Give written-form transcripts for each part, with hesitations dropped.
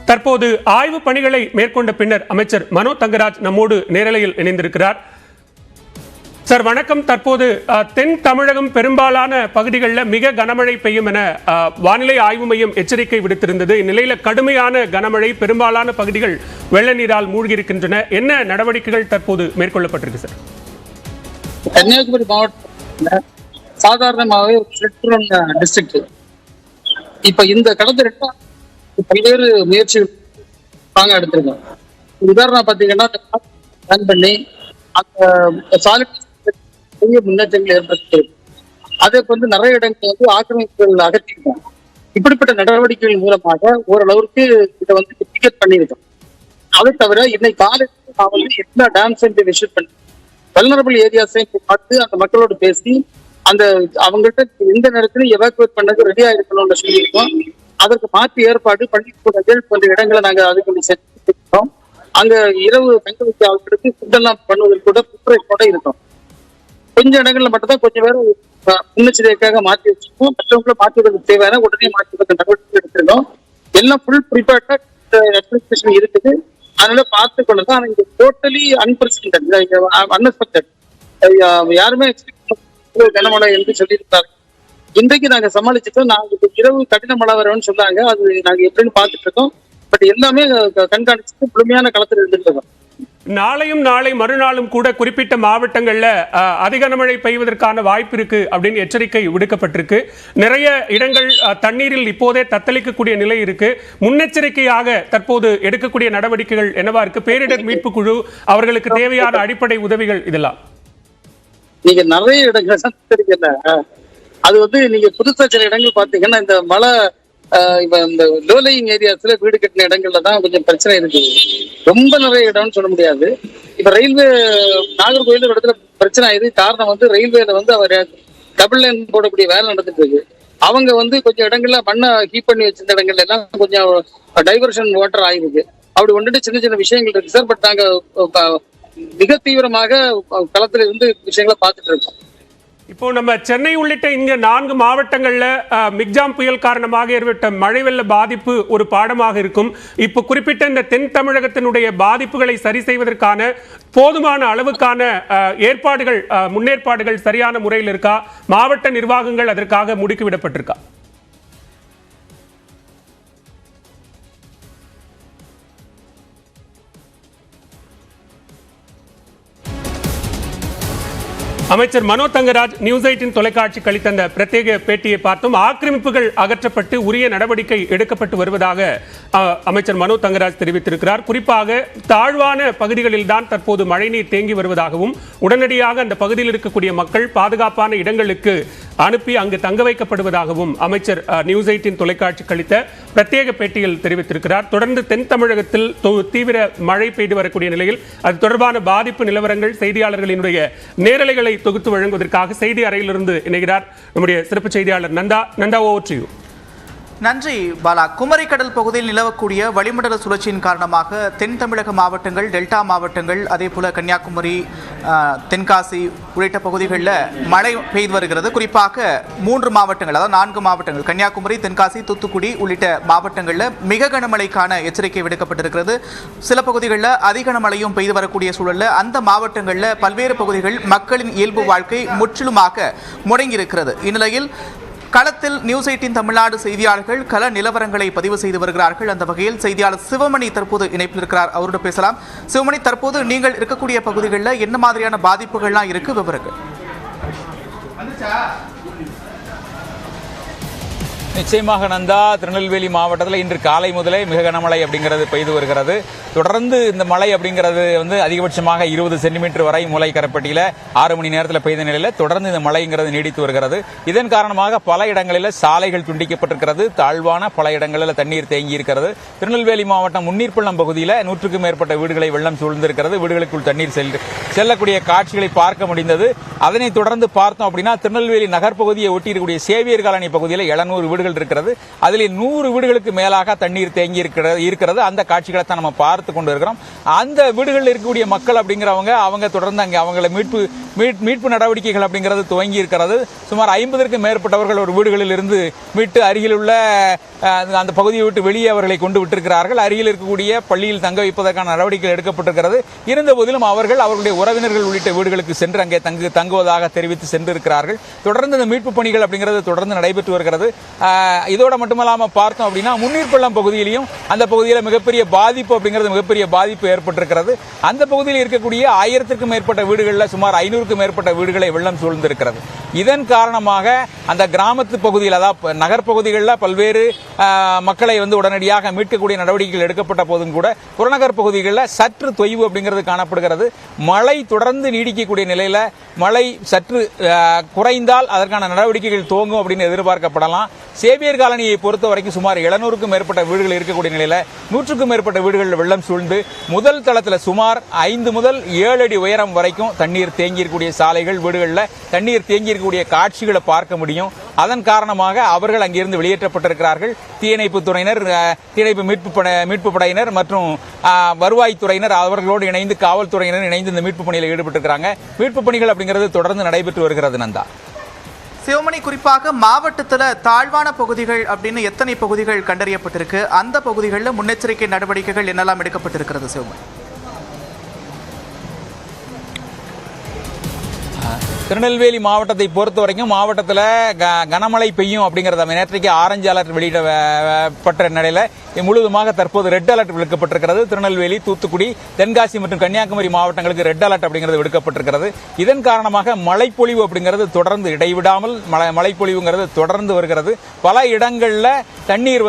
தற்போது ஆய்வு பணிகளை மேற்கொண்ட பின்னர் அமைச்சர் மனோ தங்கராஜ் நம்மோடு நேரலையில் இணைந்திருக்கிறார். சார் வணக்கம். தற்போது தென் தமிழகம் பெரும்பாலான பகுதிகளில் மிக கனமழை பெய்யும் என வானிலை ஆய்வு மையம் எச்சரிக்கை விடுத்திருந்தது. இந்நிலையில் கடுமையான கனமழை, பெரும்பாலான பகுதிகள் வெள்ள நீரால் மூழ்கியிருக்கின்றன. என்ன நடவடிக்கைகள் தற்போது மேற்கொள்ளப்பட்டிருக்கு சார்? கன்னியாகுமரி மாவட்டம் சாதாரணமாகவே டிஸ்ட்ரிக்ட். இப்ப இந்த கடந்த பல்வேறு முயற்சிகள் நாங்க எடுத்திருக்கோம். உதாரணம் பாத்தீங்கன்னா பிளான் பண்ணி அந்த சாலிட் பெரிய முன்னேற்றங்கள் ஏற்படுத்தி அதை நிறைய இடங்கள் ஆக்கிரமிப்புகள் அகற்றிருக்கோம். இப்படிப்பட்ட நடவடிக்கைகள் மூலமாக ஓரளவுக்கு இதை டிக்கெட் பண்ணியிருக்கோம். அதை தவிர இன்னைக்கு காலையில் நான் எல்லா டேம்ஸ் விசிட் பண்ணி வல்னரபிள் ஏரியாஸை பார்த்து அந்த மக்களோடு பேசி அந்த அவங்கள்ட்ட எந்த நேரத்திலும் எவாக்குவேட் பண்ணது ரெடியா இருக்கணும்னு சொல்லியிருக்கோம். அதற்கு மாற்று ஏற்பாடு பள்ளிக்கூடங்கள் போன்ற இடங்களை நாங்க அதுக்கு செஞ்சிருக்கோம். அங்க இரவு தங்க வைக்க ஆட்களுக்கு ஃபுட்டெல்லாம் பண்ணுவதற்கு கூட ப்ரிப்பரேஷனோட இருக்கும். கொஞ்சம் இடங்கள்ல மட்டும்தான் கொஞ்சம் பேர் முன்னெச்சரிக்கையாக மாற்றி வச்சிருக்கோம். மற்றவங்களை மாற்றுவதற்கு தேவையான உடனே மாற்றுவதற்கு நடவடிக்கை எடுத்திருக்கோம். எல்லாம் ஃபுல் ப்ரிப்பேர்டா அட்மினிஸ்ட்ரேஷன் இருக்குது. அதனால பார்த்து கொண்டுதான் இங்க டோட்டலி அன்எக்ஸ்பெக்டட், யாருமே கனமழை என்று சொல்லியிருந்தாங்க. இன்றைக்கு நாங்க சமாளிச்சுட்டோம். நாங்க இரவு கடின மழை வரும்னு சொன்னாங்க. அது நாங்க எப்படின்னு பார்த்துட்டு இருக்கோம். பட் எல்லாமே கண்காணிச்சுட்டு முழுமையான களத்தில் இருந்துட்டு இருக்கோம். நாளையும் நாளை மறுநாளும் கூட குறிப்பிட்ட மாவட்டங்கள்ல அதிக கனமழை பெய்வதற்கான வாய்ப்பு இருக்கு அப்படின்னு எச்சரிக்கை விடுக்கப்பட்டிருக்கு. நிறைய இடங்கள் தண்ணீரில் இப்போதே தத்தளிக்கக்கூடிய நிலை இருக்கு. முன்னெச்சரிக்கையாக தற்போது எடுக்கக்கூடிய நடவடிக்கைகள் என்னவா இருக்கு? பேரிடர் மீட்பு குழு, அவர்களுக்கு தேவையான அடிப்படை உதவிகள், இதெல்லாம் நீங்க நிறைய இடங்கள் அது நீங்க புதுசா சில இடங்கள் பாத்தீங்கன்னா இந்த மழை இந்த லோலையிங் ஏரியாஸ்ல வீடு கட்டின இடங்கள்ல தான் கொஞ்சம் பிரச்சனை இருக்கு. ரொம்ப நிறைய இடம்னு சொல்ல முடியாது. இப்ப ரயில்வே நாகர்கோயில் ஒரு இடத்துல பிரச்சனை ஆயுது. காரணம் ரயில்வேல அவர் டபுள் லைன் போடக்கூடிய வேலை நடந்துட்டு இருக்கு. அவங்க கொஞ்சம் இடங்கள்ல மண்ணை ஹீப் பண்ணி வச்சிருந்த இடங்கள்ல எல்லாம் கொஞ்சம் டைவர்ஷன் வாட்டர் ஆயிருக்கு. அப்படி ஒன்றுட்டு சின்ன சின்ன விஷயங்கள் இருக்கு சார். பட் நாங்க மிக தீவிரமாக களத்துல இருந்து விஷயங்களை பார்த்துட்டு இருக்கோம். இப்போ நம்ம சென்னை உள்ளிட்ட இங்க 4 மாவட்டங்கள்ல மிக்ஜாம் புயல் காரணமாக ஏற்பட்ட மழை வெள்ள பாதிப்பு ஒரு பாடமாக இருக்கும். இப்போ குறிப்பிட்ட இந்த தென் தமிழகத்தினுடைய பாதிப்புகளை சரி செய்வதற்கான போதுமான அளவுக்கான ஏற்பாடுகள், முன்னேற்பாடுகள் சரியான முறையில் இருக்கா? மாவட்ட நிர்வாகங்கள் அதற்காக முடுக்கிவிடப்பட்டிருக்கா? அமைச்சர் மனோ தங்கராஜ் நியூஸ் 18 தொலைக்காட்சி அளித்த அந்த பிரத்யேக பேட்டியை பார்த்தோம். ஆக்கிரமிப்புகள் அகற்றப்பட்டு உரிய நடவடிக்கை எடுக்கப்பட்டு வருவதாக அமைச்சர் மனோ தங்கராஜ் தெரிவித்திருக்கிறார். குறிப்பாக தாழ்வான பகுதிகளில் தான் தற்போது மழைநீர் தேங்கி வருவதாகவும் உடனடியாக அந்த பகுதியில் இருக்கக்கூடிய மக்கள் பாதுகாப்பான இடங்களுக்கு அனுப்பி அங்கு தங்க வைக்கப்படுவதாகவும் அமைச்சர் நியூஸ் 18 தொலைக்காட்சி அளித்த பிரத்யேக பேட்டியில் தெரிவித்திருக்கிறார். தொடர்ந்து தென் தமிழகத்தில் தீவிர மழை பெய்து வரக்கூடிய நிலையில் அது தொடர்பான பாதிப்பு நிலவரங்கள் செய்தியாளர்களினுடைய நேரலைகளை தொகுத்து வழங்குவதற்காக செய்தி அறையிலிருந்து இணைகிறார் நம்முடைய சிறப்பு செய்தியாளர் Nanda. Nanda, over to you. நன்றி பாலா. குமரிக்கடல் பகுதியில் நிலவக்கூடிய வளிமண்டல சுழற்சியின் காரணமாக தென் தமிழக மாவட்டங்கள், டெல்டா மாவட்டங்கள், அதே போல கன்னியாகுமரி, தென்காசி உள்ளிட்ட பகுதிகளில் மழை பெய்து வருகிறது. குறிப்பாக 3 மாவட்டங்கள், அதாவது 4 மாவட்டங்கள், கன்னியாகுமரி, தென்காசி, தூத்துக்குடி உள்ளிட்ட மாவட்டங்களில் மிக கனமழைக்கான எச்சரிக்கை விடுக்கப்பட்டிருக்கிறது. சில பகுதிகளில் அதிக கனமழையும் பெய்து வரக்கூடிய சூழலில் அந்த மாவட்டங்களில் பல்வேறு பகுதிகள் மக்களின் இயல்பு வாழ்க்கை முற்றிலுமாக முடங்கியிருக்கிறது. இந்நிலையில் களத்தில் நியூஸ் 18 தமிழ்நாடு செய்தியாளர்கள் கள நிலவரங்களை பதிவு செய்து வருகிறார்கள். அந்த வகையில் செய்தியாளர் சிவமணி தற்போது இணைப்பில் இருக்கிறார். அவரோடு பேசலாம். சிவமணி, தற்போது நீங்கள் இருக்கக்கூடிய பகுதிகளில் என்ன மாதிரியான பாதிப்புகள்லாம் இருக்கு, விவரங்கள்? நிச்சயமாக நந்தா, திருநெல்வேலி மாவட்டத்தில் இன்று காலை முதலே மிக கனமழை அப்படிங்கிறது பெய்து வருகிறது. தொடர்ந்து இந்த மழை அப்படிங்கிறது அதிகபட்சமாக 20 சென்டிமீட்டர் வரை மூலைக்கரப்பட்டியில் 6 மணி நேரத்தில் பெய்த நிலையில் தொடர்ந்து இந்த மழைங்கிறது நீடித்து வருகிறது. இதன் காரணமாக பல இடங்களில் சாலைகள் துண்டிக்கப்பட்டிருக்கிறது. தாழ்வான பல இடங்களில் தண்ணீர் தேங்கி இருக்கிறது. திருநெல்வேலி மாவட்டம் முன்னீர்பள்ளம் பகுதியில் 100க்கும் மேற்பட்ட வீடுகளை வெள்ளம் சூழ்ந்திருக்கிறது. வீடுகளுக்குள் தண்ணீர் செல்லக்கூடிய காட்சிகளை பார்க்க முடிந்தது. அதனைத் தொடர்ந்து பார்த்தோம் அப்படின்னா திருநெல்வேலி நகர்பகுதியை ஒட்டியிருக்கக்கூடிய சேவியர் காலனி பகுதியில் 700 வீடுகள் வீடுகள் இருக்கிறது. அதில் 100 வீடுகளுக்கு மேலாக தண்ணீர் தேங்கி இருக்கிறது. அந்த காட்சிகளை தான் நம்ம பார்த்து கொண்டு இருக்கிறோம். அந்த வீடுகளில் இருக்கக்கூடிய மக்கள் அப்படிங்கிறவங்க அவங்க தொடர்ந்து அங்கே அவங்களை மீட்பு நடவடிக்கைகள் அப்படிங்கிறது துவங்கி இருக்கிறது. சுமார் 50க்கும் மேற்பட்டவர்கள் ஒரு வீடுகளில் இருந்து மீட்டு அருகில் உள்ள அந்த பகுதியை விட்டு வெளியே அவர்களை கொண்டு விட்டிருக்கிறார்கள். அருகில் இருக்கக்கூடிய பள்ளியில் தங்க வைப்பதற்கான நடவடிக்கைகள் எடுக்கப்பட்டிருக்கிறது. இருந்த போதிலும் அவர்கள் அவர்களுடைய உறவினர்கள் உள்ளிட்ட வீடுகளுக்கு சென்று அங்கே தங்குவதாக தெரிவித்து சென்றிருக்கிறார்கள். தொடர்ந்து இந்த மீட்பு பணிகள் அப்படிங்கிறது தொடர்ந்து நடைபெற்று வருகிறது. இதோட மட்டுமல்லாமல் பார்த்தோம் அப்படின்னா முன்னீர்பள்ளம் பகுதியிலையும் அந்த பகுதியில் மிகப்பெரிய பாதிப்பு அப்படிங்கிறது மிகப்பெரிய பாதிப்பு ஏற்பட்டிருக்கிறது. அந்த பகுதியில் இருக்கக்கூடிய 1000க்கும் மேற்பட்ட வீடுகளில் சுமார் 500க்கும் மேற்பட்ட வீடுகளை வெள்ளம் சூழ்ந்திருக்கிறது. இதன் காரணமாக அந்த கிராமத்து பகுதியில் அதாவது நகர்ப்பகுதிகளில் பல்வேறு மக்களை உடனடியாக மீட்கக்கூடிய நடவடிக்கைகள் எடுக்கப்பட்ட போதும் கூட புறநகர் பகுதிகளில் சற்று தொய்வு அப்படிங்கிறது காணப்படுகிறது. மழை தொடர்ந்து நீடிக்கக்கூடிய நிலையில் மழை சற்று குறைந்தால் அதற்கான நடவடிக்கைகள் துவங்கும் அப்படின்னு எதிர்பார்க்கப்படலாம். சேவியர் காலனியை பொறுத்த வரைக்கும் சுமார் 700க்கும் மேற்பட்ட வீடுகள் இருக்கக்கூடிய நிலையில் 100க்கும் மேற்பட்ட வீடுகளில் வெள்ளம் சூழ்ந்து முதல் தளத்தில் சுமார் 5 முதல் 7 அடி உயரம் வரைக்கும் தண்ணீர் தேங்கியிருக்கக்கூடிய சாலைகள் வீடுகளில் தண்ணீர் தேங்கியிருக்கக்கூடிய காட்சிகளை பார்க்க முடியும். அதன் காரணமாக அவர்கள் அங்கிருந்து வெளியேற்றப்பட்டிருக்கிறார்கள். தீயணைப்பு துறையினர், தீயணைப்பு மீட்பு படையினர் மற்றும் வருவாய்த்துறையினர் அவர்களோடு இணைந்து காவல்துறையினர் இணைந்து இந்த மீட்பு பணியில் ஈடுபட்டிருக்கிறாங்க. மீட்பு பணிகள் அப்படிங்கிறது தொடர்ந்து நடைபெற்று வருகிறது. நந்தா, சிவமணி, குறிப்பாக மாவட்டத்தில் தாழ்வான பகுதிகள் அப்படின்னு எத்தனை பகுதிகள் கண்டறியப்பட்டிருக்கு? அந்த பகுதிகளில் முன்னெச்சரிக்கை நடவடிக்கைகள் என்னெல்லாம் எடுக்கப்பட்டிருக்கிறது சிவமணி? திருநெல்வேலி மாவட்டத்தை பொறுத்த வரைக்கும் மாவட்டத்தில் கனமழை பெய்யும் அப்படிங்கிறத நேற்றைக்கு ஆரஞ்சு அலர்ட் வெளியிடப்பட்ட நிலையில் முழுவதுமாக தற்போது ரெட் அலர்ட் விடுக்கப்பட்டிருக்கிறது. திருநெல்வேலி, தூத்துக்குடி, தென்காசி மற்றும் கன்னியாகுமரி மாவட்டங்களுக்கு ரெட் அலர்ட் அப்படிங்கிறது விடுக்கப்பட்டிருக்கிறது. இதன் காரணமாக மழைப்பொழிவு அப்படிங்கிறது தொடர்ந்து இடைவிடாமல் மழைப்பொழிவுங்கிறது தொடர்ந்து வருகிறது. பல இடங்களில் தண்ணீர்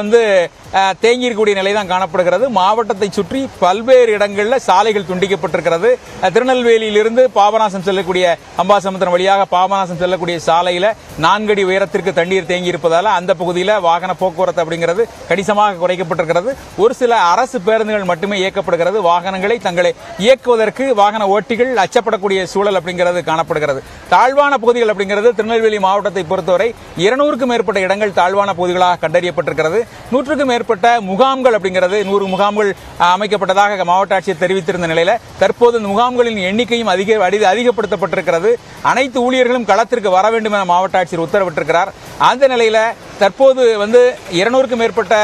தேங்கியிருக்கக்கூடிய நிலை தான் காணப்படுகிறது. மாவட்டத்தை சுற்றி பல்வேறு இடங்களில் சாலைகள் துண்டிக்கப்பட்டிருக்கிறது. திருநெல்வேலியிலிருந்து பாபநாசம் செல்லக்கூடிய அம்பாசமுத்திரம் வழியாக பாபநாசம் செல்லக்கூடிய சாலையில் 4 அடி உயரத்திற்கு தண்ணீர் தேங்கி இருப்பதால் அந்த பகுதியில் வாகன போக்குவரத்து அப்படிங்கிறது கணிசமாக குறைக்கப்பட்டிருக்கிறது. ஒரு சில அரசு பேருந்துகள் மட்டுமே இயக்கப்படுகிறது. வாகனங்களை தங்களை இயக்குவதற்கு வாகன ஓட்டிகள் அச்சப்படக்கூடிய சூழல் அப்படிங்கிறது காணப்படுகிறது. தாழ்வான பகுதிகள் அப்படிங்கிறது திருநெல்வேலி மாவட்டத்தை பொறுத்தவரை 200க்கும் மேற்பட்ட இடங்கள் தாழ்வான பகுதிகளாக கண்டறியப்பட்டிருக்கிறது. 100க்கும் மேற்பட்ட முகாம்கள் அப்படிங்கிறது 100 முகாம்கள் அமைக்கப்பட்டதாக மாவட்ட ஆட்சியர் தெரிவித்திருந்த நிலையில் தற்போது இந்த முகாம்களின் எண்ணிக்கையும் அதிகப்படுத்தப்பட்டிருக்கிறது. அனைத்து ஊழியர்களும் களத்திற்கு வர வேண்டும் என மாவட்ட ஆட்சியர் உத்தரவிட்டிருக்கிறார். அந்த நிலையில் தற்போது 200க்கும் மேற்பட்ட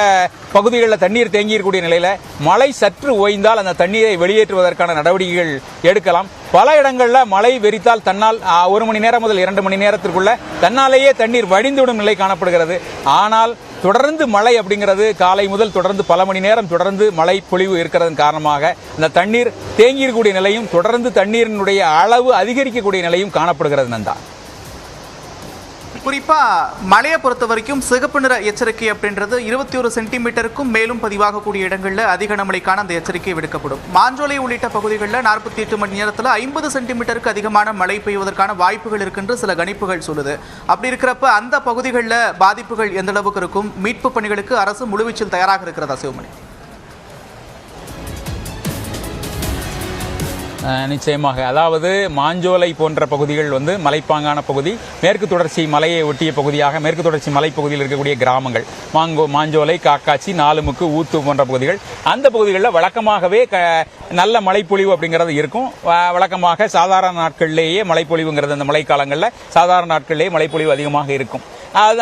பகுதிகளில் தண்ணீர் தேங்கியிருக்கக்கூடிய நிலையில் மழை சற்று ஓய்ந்தால் அந்த தண்ணீரை வெளியேற்றுவதற்கான நடவடிக்கைகள் எடுக்கலாம். பல இடங்களில் மழை வெறித்தால் தன்னால் 1 மணி நேரம் முதல் 2 மணி நேரத்திற்குள்ள தன்னாலேயே தண்ணீர் வடிந்துவிடும் நிலை காணப்படுகிறது. ஆனால் தொடர்ந்து மழை அப்படிங்கிறது காலை முதல் தொடர்ந்து பல மணி நேரம் தொடர்ந்து மழை பொழிவு இருக்கிறதன் காரணமாக இந்த தண்ணீர் தேங்கியிருக்கக்கூடிய நிலையும் தொடர்ந்து தண்ணீரினுடைய அளவு அதிகரிக்கக்கூடிய நிலையும் காணப்படுகிறது. நந்தா, குறிப்பா மழையை பொறுத்த வரைக்கும் சிகப்பு நிற எச்சரிக்கை அப்படின்றது 21 சென்டிமீட்டருக்கும் மேலும் பதிவாகக்கூடிய இடங்களில் அதிக கனமழைக்கான அந்த எச்சரிக்கை விடுக்கப்படும். மாஞ்சோலை உள்ளிட்ட பகுதிகளில் 48 மணி நேரத்தில் 50 சென்டிமீட்டருக்கு அதிகமான மழை பெய்வதற்கான வாய்ப்புகள் இருக்குன்னு சில கணிப்புகள் சொல்லுது. அப்படி இருக்கிறப்ப அந்த பகுதிகளில் பாதிப்புகள் எந்த அளவுக்கு இருக்கும்? மீட்பு பணிகளுக்கு அரசு முழுவீச்சில் தயாராக இருக்கிறதா சிவமணி? நிச்சயமாக, அதாவது மாஞ்சோலை போன்ற பகுதிகள் மலைப்பாங்கான பகுதி, மேற்கு தொடர்ச்சி மலையை ஒட்டிய பகுதியாக மேற்கு தொடர்ச்சி மலைப்பகுதியில் இருக்கக்கூடிய கிராமங்கள் மாஞ்சோலை, காக்காச்சி, நாலுமுக்கு, ஊத்து போன்ற பகுதிகள். அந்த பகுதிகளில் வழக்கமாகவே நல்ல மழைப்பொழிவு அப்படிங்கிறது இருக்கும். வழக்கமாக சாதாரண நாட்களிலேயே மழைப்பொழிவுங்கிறது அந்த மழைக்காலங்களில் சாதாரண நாட்களிலேயே மழைப்பொழிவு அதிகமாக இருக்கும்.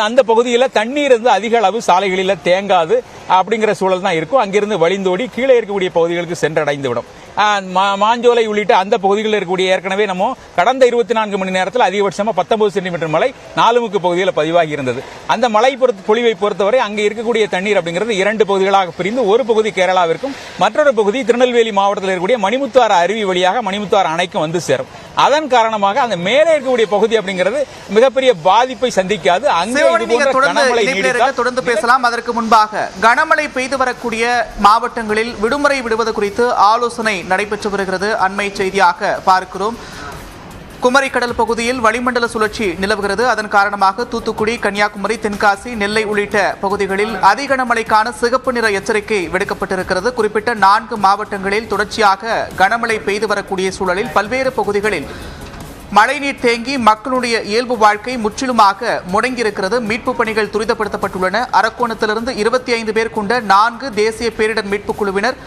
அந்த பகுதியில் தண்ணீர் அதிக அளவு சாலைகளில் தேங்காது அப்படிங்கிற சூழல் தான் இருக்கும். அங்கிருந்து வழிந்தோடி கீழே இருக்கக்கூடிய பகுதிகளுக்கு சென்றடைந்து விடும். மாஞ்சோலை உள்ளிட்ட அந்த பகுதிகளில் இருக்கக்கூடிய ஏற்கனவே நம்ம கடந்த 24 மணி நேரத்தில் அதிகபட்சமாக 19 சென்டிமீட்டர் மழை நாலுமுக்கு பகுதியில் பதிவாகி இருந்தது. அந்த மழை பொழிவை பொறுத்தவரை அங்கே இருக்கக்கூடிய தண்ணீர் அப்படிங்கிறது 2 பகுதிகளாக பிரிந்து ஒரு பகுதி கேரளாவிற்கும் மற்றொரு பகுதி திருநெல்வேலி மாவட்டத்தில் இருக்கக்கூடிய மணிமுத்தாறு அருவி வழியாக மணிமுத்தாறு அணைக்கும் வந்து சேரும். அதன் காரணமாக அந்த மேலே இருக்கக்கூடிய பகுதி அப்படிங்கிறது மிகப்பெரிய பாதிப்பை சந்திக்காது. தொடர்ந்து பேசலாம். அதற்கு முன்பாக கனமழை பெய்து வரக்கூடிய மாவட்டங்களில் விடுமுறை விடுவது குறித்து ஆலோசனை நடைபெற்று வருகிறது. அண்மை செய்தியாக பார்க்கிறோம். குமரி கடல் பகுதியில் வளிமண்டல சுழற்சி நிலவுகிறது. அதன் காரணமாக தூத்துக்குடி, கன்னியாகுமரி, தென்காசி, நெல்லை உள்ளிட்ட பகுதிகளில் அதிக கனமழைக்கான சிகப்பு நிற எச்சரிக்கை விடுக்கப்பட்டிருக்கிறது. குறிப்பிட்ட 4 மாவட்டங்களில் தொடர்ச்சியாக கனமழை பெய்து வரக்கூடிய சூழலில் பல்வேறு பகுதிகளில் மழைநீர் தேங்கி மக்களுடைய இயல்பு வாழ்க்கை முற்றிலுமாக முடங்கியிருக்கிறது. மீட்பு பணிகள் துரிதப்படுத்தப்பட்டுள்ளன. அரக்கோணத்திலிருந்து 25 பேர் கொண்ட 4 தேசிய பேரிடர் மீட்புக் குழுவினர்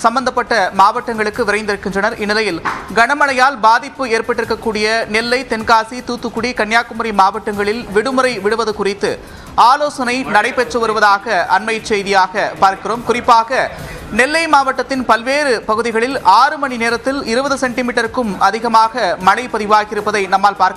சம்பந்தப்பட்ட மாவட்டங்களுக்கு விரைந்திருக்கின்றனர். இந்நிலையில் கனமழையால் பாதிப்பு ஏற்பட்டிருக்கக்கூடிய நெல்லை, தென்காசி, தூத்துக்குடி, கன்னியாகுமரி மாவட்டங்களில் விடுமுறை விடுவது குறித்து ஆலோசனை நடைபெற்று வருவதாக அண்மை செய்தியாக பார்க்கிறோம். குறிப்பாக நெல்லை மாவட்டத்தின் பல்வேறு பகுதிகளில் 6 மணி நேரத்தில் 20 சென்டிமீட்டருக்கும் அதிகமாக மழை பதிவாகியிருப்பதை நம்மால் பார்க்க